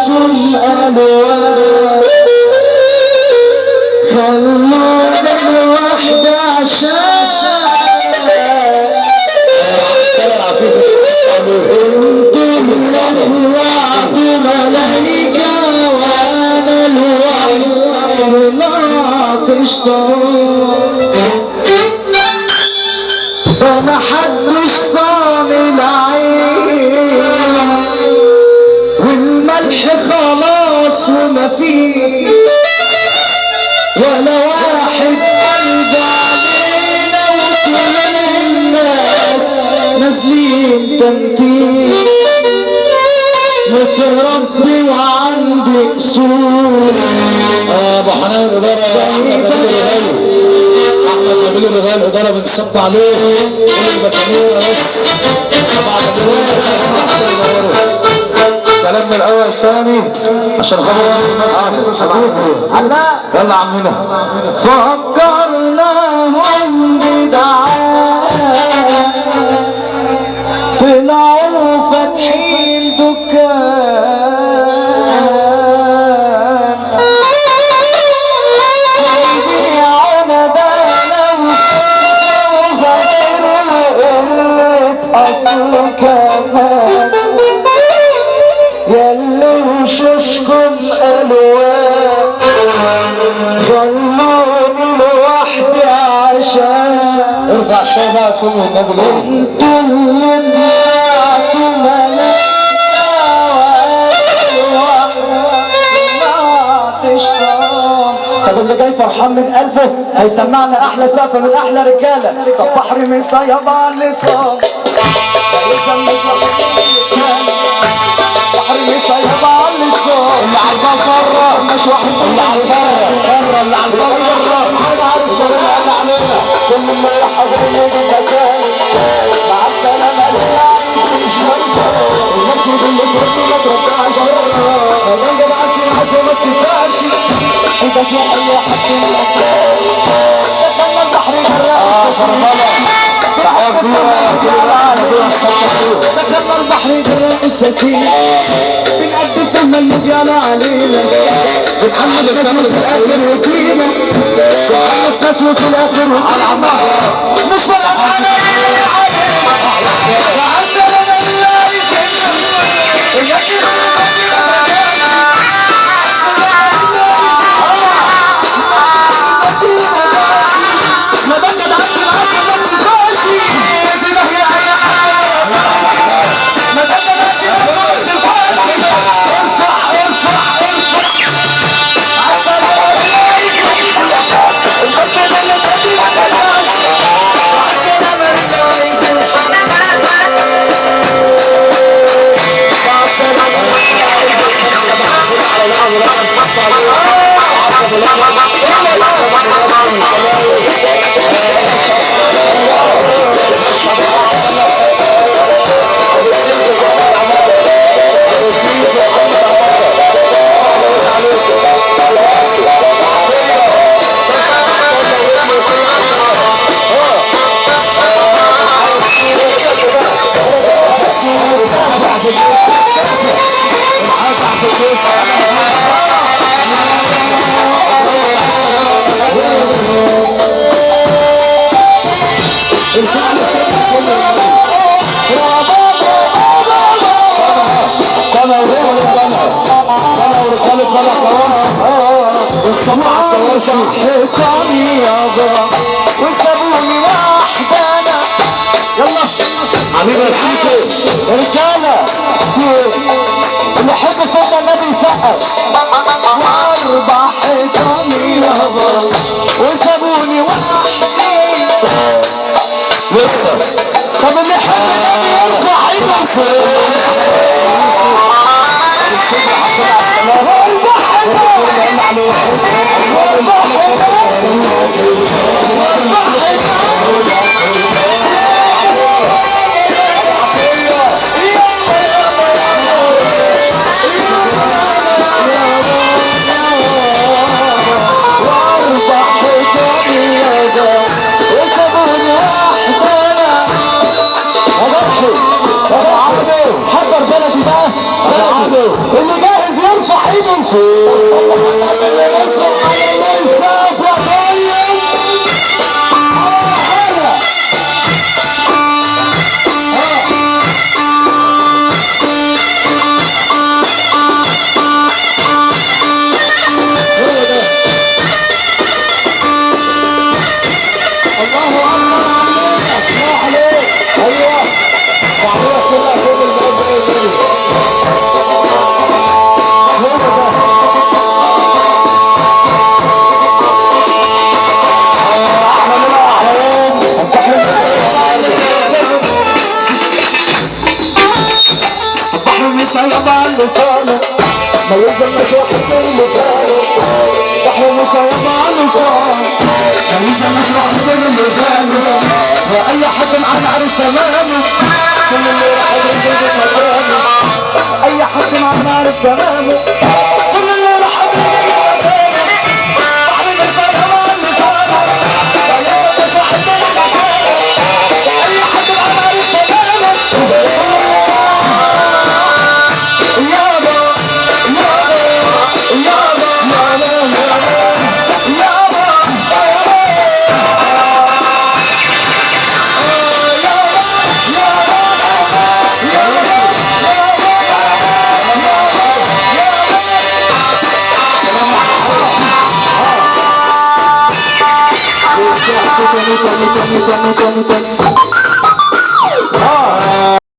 الألوان خلوني لوحدي عشان انتم طلعت ملايكة وانا لوحدي طلعت شطان. ده محدش صاني العين والملح خلاص ومفيش ولا واحد قلب علينا وكل الناس نازلين تنكيل. متربي وعندي اصول. ابو حنان الاداره احمد نبيل الرغاية الاداره بنصب عليه كل البطانيه بس صباح كلامنا الاول ثاني عشان خبر الناس. يلا عمنا فكرناهم بدعاء طلعوا فاتحين دكان يبيعوا ندالة وفاكر قلة أصل كمان ياللي وشوشكم ألوان خلوني لوحدي عشان ارفع شويه بقى تصوم والنبي ليه انتوا اللي طلعتوا ملايكة وانا شطان. طب اللي جاي فرحان من قلبه هيسمعنا احلى سقفة من احلى رجاله. طب بحر من صيادة على اللسان هيزم مش بحر من صيادة على اللسان اللي على الباب بره مش واحد اللي على البر بره اللي على الباب بره علينا كل اللي حضرني بمكاني مع السلامة اللي عايز يشربه المفروض اللي تربي ما ترجعش انا جمعت معاك وما تنفعش انت في اي حد دخلنا البحر جراح فرمانه تحيه كبيره دخلنا البحر جراح السفينة بنقدم فيلم المبيان علينا بنعمل ناس في الاخر وفينا بنعمل ناس في الاخر وفينا مش فارقة معانا حيطاني يابا وسابوني وحدانا. يلا حبيبي يا شيكو رجالة اللي يحب سيدنا النبي يسقف. واربع حيطاني يابا وسابوني وحدي لسه. طب اللي يحب النبي يرفع ايده حضر بلدي بقى اللي جاهز يرفع ايده لفوق صلح على اللي يرفع على اللي يسافر يا طيب لسانه ما يلزمش واحد من مكانه احنا نصيب على اللسان ما يلزمش واحد من مكانه واي حد معانا عارف تمامه كل اللي راح يجي مكانه اي حد معانا عارف تمامه كل اللي راح يجي مكانه احنا نصيب على اللسان ما يلزمش واحد من مكانه اي حد معانا عارف تمامه Tony.